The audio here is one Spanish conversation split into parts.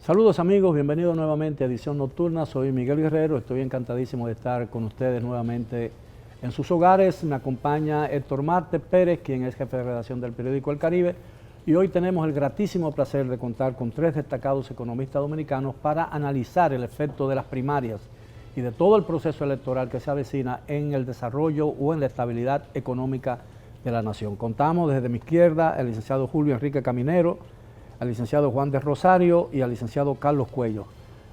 Saludos amigos, bienvenidos nuevamente a Edición Nocturna. Soy Miguel Guerrero, estoy encantadísimo de estar con ustedes nuevamente en sus hogares. Me acompaña Héctor Marte Pérez, quien es jefe de redacción del periódico El Caribe. Y hoy tenemos el gratísimo placer de contar con tres destacados economistas dominicanos para analizar el efecto de las primarias y de todo el proceso electoral que se avecina en el desarrollo o en la estabilidad económica de la nación. Contamos desde mi izquierda el licenciado Julio Enrique Caminero, al licenciado Juan de Rosario y al licenciado Carlos Cuello.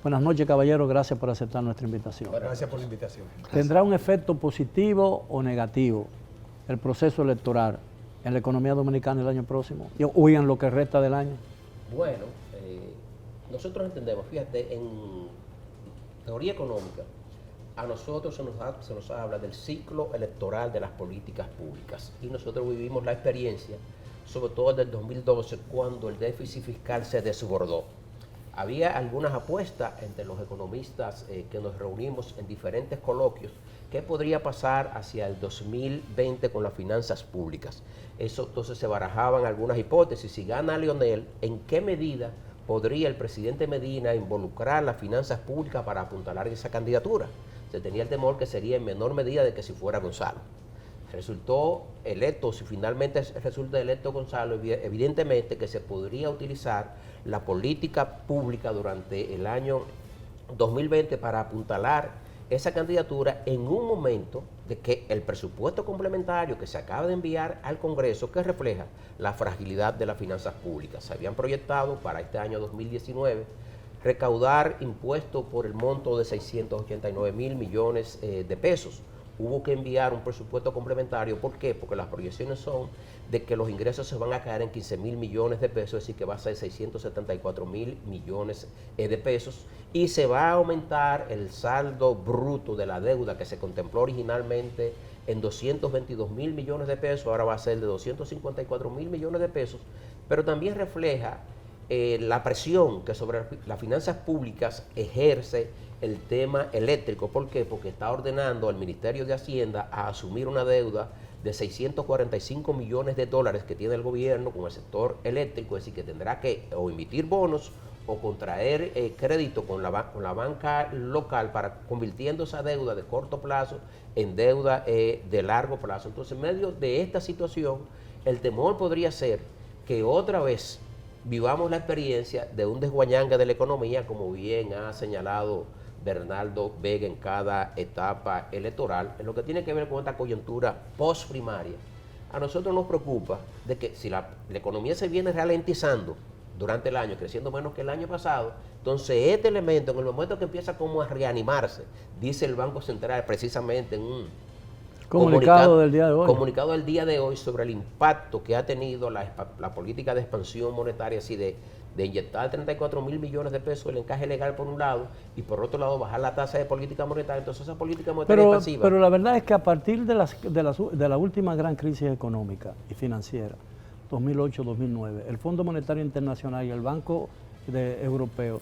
Buenas noches, caballeros, gracias por aceptar nuestra invitación. Gracias por la invitación. ¿Tendrá un efecto positivo o negativo el proceso electoral en la economía dominicana el año próximo o en lo que resta del año? Bueno, nosotros entendemos, fíjate, en teoría económica, a nosotros se nos habla del ciclo electoral de las políticas públicas y nosotros vivimos la experiencia sobre todo desde el 2012, cuando el déficit fiscal se desbordó. Había algunas apuestas entre los economistas que nos reunimos en diferentes coloquios, qué podría pasar hacia el 2020 con las finanzas públicas. Eso entonces se barajaban algunas hipótesis. Si gana Leonel, ¿en qué medida podría el presidente Medina involucrar las finanzas públicas para apuntalar esa candidatura? Se tenía el temor que sería en menor medida de que si fuera Gonzalo. Resultó electo, si finalmente resulta electo Gonzalo, evidentemente que se podría utilizar la política pública durante el año 2020 para apuntalar esa candidatura en un momento de que el presupuesto complementario que se acaba de enviar al Congreso, que refleja la fragilidad de las finanzas públicas. Se habían proyectado para este año 2019 recaudar impuestos por el monto de 689 mil millones de pesos. Hubo que enviar un presupuesto complementario. ¿Por qué? Porque las proyecciones son de que los ingresos se van a caer en 15 mil millones de pesos, es decir, que va a ser 674 mil millones de pesos, y se va a aumentar el saldo bruto de la deuda que se contempló originalmente en 222 mil millones de pesos, ahora va a ser de 254 mil millones de pesos, pero también refleja la presión que sobre las finanzas públicas ejerce el tema eléctrico. ¿Por qué? Porque está ordenando al Ministerio de Hacienda a asumir una deuda de 645 millones de dólares que tiene el gobierno con el sector eléctrico, es decir, que tendrá que o emitir bonos o contraer crédito con la banca local para convirtiendo esa deuda de corto plazo en deuda de largo plazo. Entonces, en medio de esta situación, el temor podría ser que otra vez vivamos la experiencia de un desguañangue de la economía, como bien ha señalado Bernardo Vega en cada etapa electoral, en lo que tiene que ver con esta coyuntura post-primaria. A nosotros nos preocupa de que si la economía se viene ralentizando durante el año, creciendo menos que el año pasado, entonces este elemento, en el momento que empieza como a reanimarse, dice el Banco Central precisamente en un Comunicado del día de hoy. Comunicado del día de hoy sobre el impacto que ha tenido la política de expansión monetaria, así de inyectar 34 mil millones de pesos el encaje legal por un lado y por otro lado bajar la tasa de política monetaria. Entonces esa política monetaria expansiva. Pero la verdad es que a partir de la última gran crisis económica y financiera, 2008-2009, el Fondo Monetario Internacional y el Banco Europeo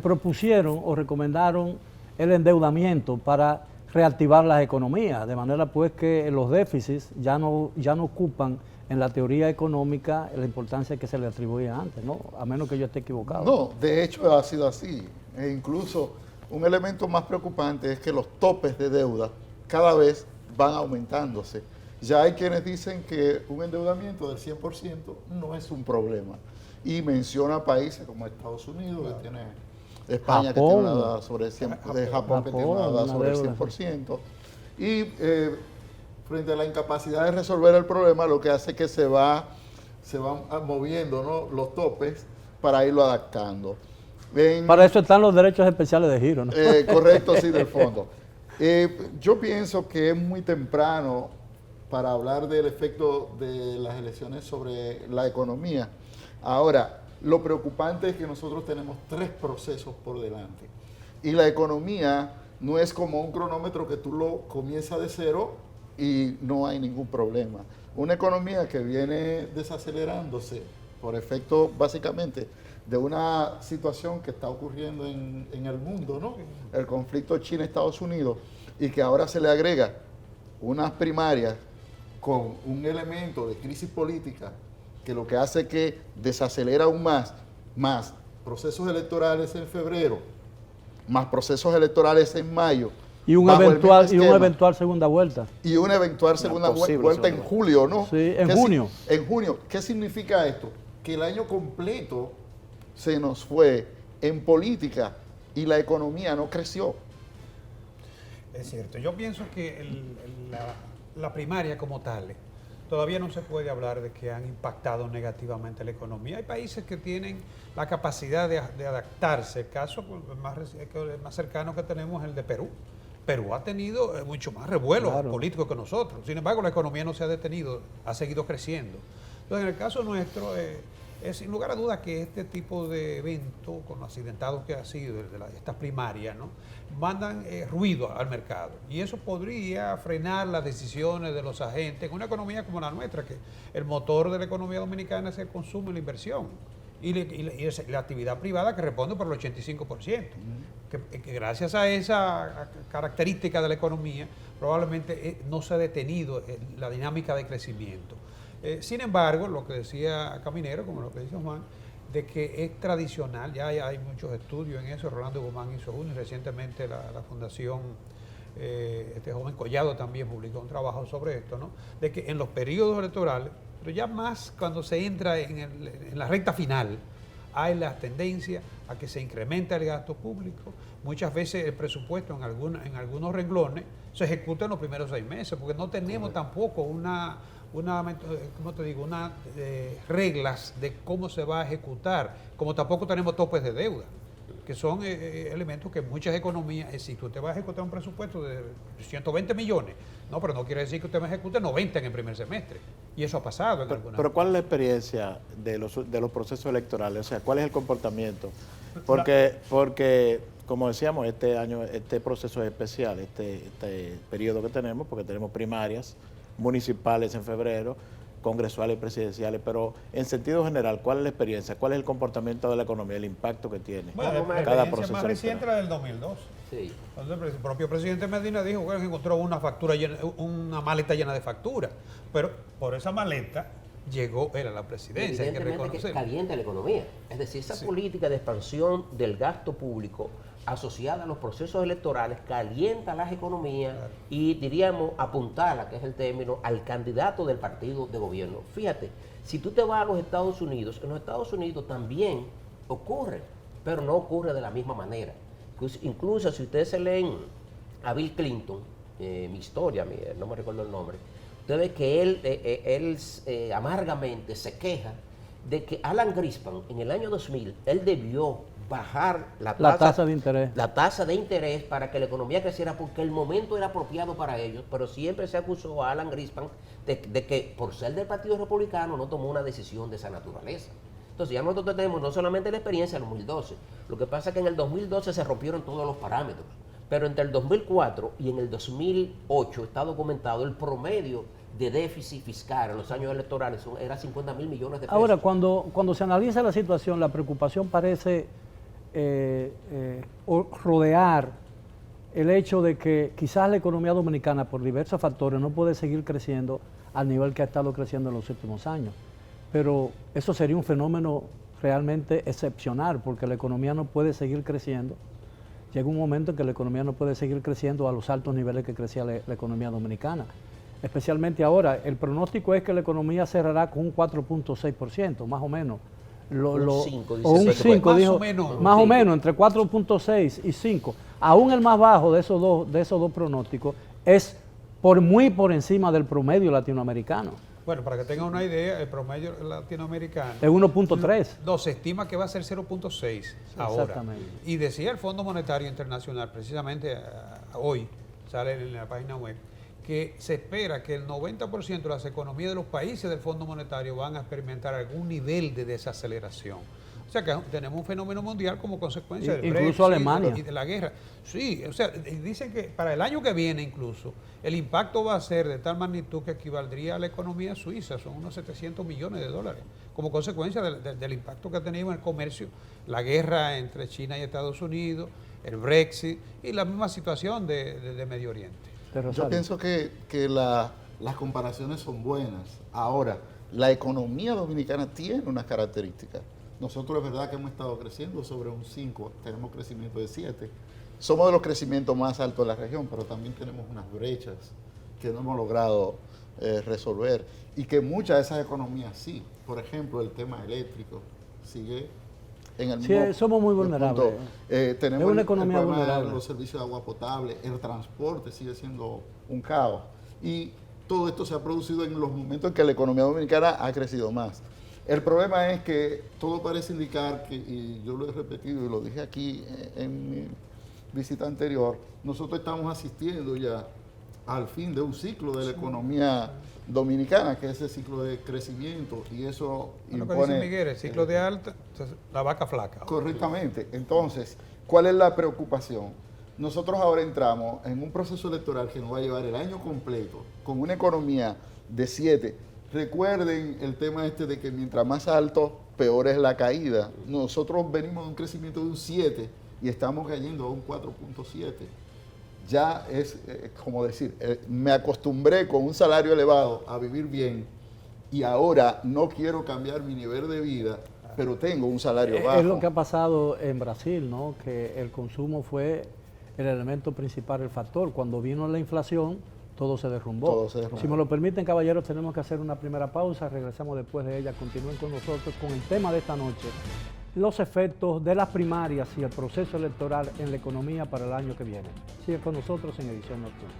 propusieron o recomendaron el endeudamiento para reactivar las economías, de manera pues que los déficits ya no ocupan en la teoría económica la importancia que se le atribuía antes, ¿no? A menos que yo esté equivocado. No, de hecho ha sido así. E incluso un elemento más preocupante es que los topes de deuda cada vez van aumentándose. Ya hay quienes dicen que un endeudamiento del 100% no es un problema. Y menciona países como Estados Unidos, que tiene España, Japón, que tiene una deuda sobre el 100%, de Japón, que tiene una deuda sobre el 100%. Y frente a la incapacidad de resolver el problema, lo que hace es que se van moviendo, ¿no?, los topes para irlo adaptando. Para eso están los derechos especiales de giro, ¿no? Correcto, sí, del fondo. Yo pienso que es muy temprano para hablar del efecto de las elecciones sobre la economía. Ahora, lo preocupante es que nosotros tenemos 3 procesos por delante. Y la economía no es como un cronómetro que tú lo comienzas de cero y no hay ningún problema. Una economía que viene desacelerándose por efecto, básicamente, de una situación que está ocurriendo en el mundo, ¿no? El conflicto China-Estados Unidos, y que ahora se le agrega unas primarias con un elemento de crisis política que lo que hace es que desacelera aún más procesos electorales en febrero, más procesos electorales en mayo. Y una bajo el mismo esquema, eventual segunda vuelta. y una eventual segunda vuelta en julio, ¿no? Sí, en junio. En junio. ¿Qué significa esto? Que el año completo se nos fue en política y la economía no creció. Es cierto. Yo pienso que la primaria como tal, todavía no se puede hablar de que han impactado negativamente la economía. Hay países que tienen la capacidad de adaptarse. El caso más cercano que tenemos es el de Perú. Perú ha tenido mucho más revuelo político que nosotros. Sin embargo, la economía no se ha detenido, ha seguido creciendo. Entonces, en el caso nuestro, es sin lugar a dudas que este tipo de evento, con lo accidentado que ha sido, estas primarias, ¿no?, mandan ruido al mercado. Y eso podría frenar las decisiones de los agentes en una economía como la nuestra, que el motor de la economía dominicana es el consumo y la inversión. Y la actividad privada que responde por el 85%. Que gracias a esa característica de la economía, probablemente no se ha detenido la dinámica de crecimiento. Sin embargo, lo que decía Caminero, como lo que dice Juan, de que es tradicional, ya hay muchos estudios en eso. Rolando Guzmán hizo uno y recientemente la Fundación, este joven Collado también publicó un trabajo sobre esto, ¿no?, de que en los periodos electorales, pero ya más cuando se entra en la recta final, hay la tendencia a que se incrementa el gasto público. Muchas veces el presupuesto en algunos renglones se ejecuta en los primeros 6 meses, porque no tenemos tampoco reglas de cómo se va a ejecutar, como tampoco tenemos topes de deuda, que son elementos que muchas economías, si usted va a ejecutar un presupuesto de 120 millones, no, pero no quiere decir que usted me ejecute 90 en el primer semestre. Y eso ha pasado en algunas. Pero ¿cuál es la experiencia de los procesos electorales? O sea, ¿cuál es el comportamiento? Porque como decíamos, este año, este proceso es especial, este periodo que tenemos, porque tenemos primarias municipales en febrero, congresuales y presidenciales, pero en sentido general, ¿cuál es la experiencia? ¿Cuál es el comportamiento de la economía, el impacto que tiene cada proceso más reciente electoral? la del 2012. Sí. Entonces, el propio presidente Medina dijo que encontró una maleta llena de facturas, pero por esa maleta llegó él a la presidencia. Hay que Evidentemente que calienta la economía. Es decir, esa política de expansión del gasto público asociada a los procesos electorales calienta las economías y, diríamos, apuntala, que es el término, al candidato del partido de gobierno. Fíjate, si tú te vas a los Estados Unidos, en los Estados Unidos también ocurre, pero no ocurre de la misma manera. Incluso si ustedes se leen a Bill Clinton, mi historia, no me recuerdo el nombre, usted ve que él amargamente se queja de que Alan Greenspan en el año 2000, él debió bajar la tasa de interés. La tasa de interés para que la economía creciera, porque el momento era apropiado para ellos, pero siempre se acusó a Alan Greenspan de que por ser del Partido Republicano no tomó una decisión de esa naturaleza. Entonces ya nosotros tenemos no solamente la experiencia en el 2012, lo que pasa es que en el 2012 se rompieron todos los parámetros, pero entre el 2004 y en el 2008 está documentado el promedio de déficit fiscal en los años electorales era 50 mil millones de pesos. Ahora, cuando se analiza la situación, la preocupación parece rodear el hecho de que quizás la economía dominicana, por diversos factores, no puede seguir creciendo al nivel que ha estado creciendo en los últimos años. Pero eso sería un fenómeno realmente excepcional, porque la economía no puede seguir creciendo. Llega un momento en que la economía no puede seguir creciendo a los altos niveles que crecía la economía dominicana. Especialmente ahora, el pronóstico es que la economía cerrará con un 4.6%, más o menos. Un 5, o un 5, dijo, más o menos, entre 4.6 y 5. Aún el más bajo de esos dos pronósticos es muy por encima del promedio latinoamericano. Bueno, para que tengan una idea, el promedio latinoamericano es 1.3. No, se estima que va a ser 0.6 ahora. Exactamente. Y decía el Fondo Monetario Internacional, precisamente hoy, sale en la página web, que se espera que el 90% de las economías de los países del Fondo Monetario van a experimentar algún nivel de desaceleración. O sea que tenemos un fenómeno mundial como consecuencia del incluso Brexit, Alemania, y de la guerra. Sí, o sea, dicen que para el año que viene incluso el impacto va a ser de tal magnitud que equivaldría a la economía suiza, son unos 700 millones de dólares, como consecuencia del impacto que ha tenido en el comercio, la guerra entre China y Estados Unidos, el Brexit y la misma situación de Medio Oriente. Yo pienso que las comparaciones son buenas. Ahora, la economía dominicana tiene unas características. Nosotros es verdad que hemos estado creciendo sobre un 5, tenemos crecimiento de 7. Somos de los crecimientos más altos de la región, pero también tenemos unas brechas que no hemos logrado resolver y que muchas de esas economías sí. Por ejemplo, el tema eléctrico sigue en el Sí, mismo somos muy vulnerables. punto. Tenemos Es una economía el problema vulnerable. de los servicios de agua potable, el transporte sigue siendo un caos. Y todo esto se ha producido en los momentos en que la economía dominicana ha crecido más. El problema es que todo parece indicar que, y yo lo he repetido y lo dije aquí en mi visita anterior, nosotros estamos asistiendo ya al fin de un ciclo de la economía dominicana, que es el ciclo de crecimiento, y eso Lo que impone... dice Miguel, el ciclo de alta, entonces, la vaca flaca. Correctamente. Entonces, ¿cuál es la preocupación? Nosotros ahora entramos en un proceso electoral que nos va a llevar el año completo con una economía de 7. Recuerden el tema este de que mientras más alto, peor es la caída. Nosotros venimos de un crecimiento de un 7 y estamos cayendo a un 4.7. Ya es, como decir, me acostumbré con un salario elevado a vivir bien y ahora no quiero cambiar mi nivel de vida, pero tengo un salario bajo. Es lo que ha pasado en Brasil, ¿no? Que el consumo fue el elemento principal, el factor. Cuando vino la inflación, todo se derrumbó. Todo se derrumbó. Si me lo permiten, caballeros, tenemos que hacer una primera pausa. Regresamos después de ella. Continúen con nosotros con el tema de esta noche: los efectos de las primarias y el proceso electoral en la economía para el año que viene. Sigue con nosotros en Edición Nocturna.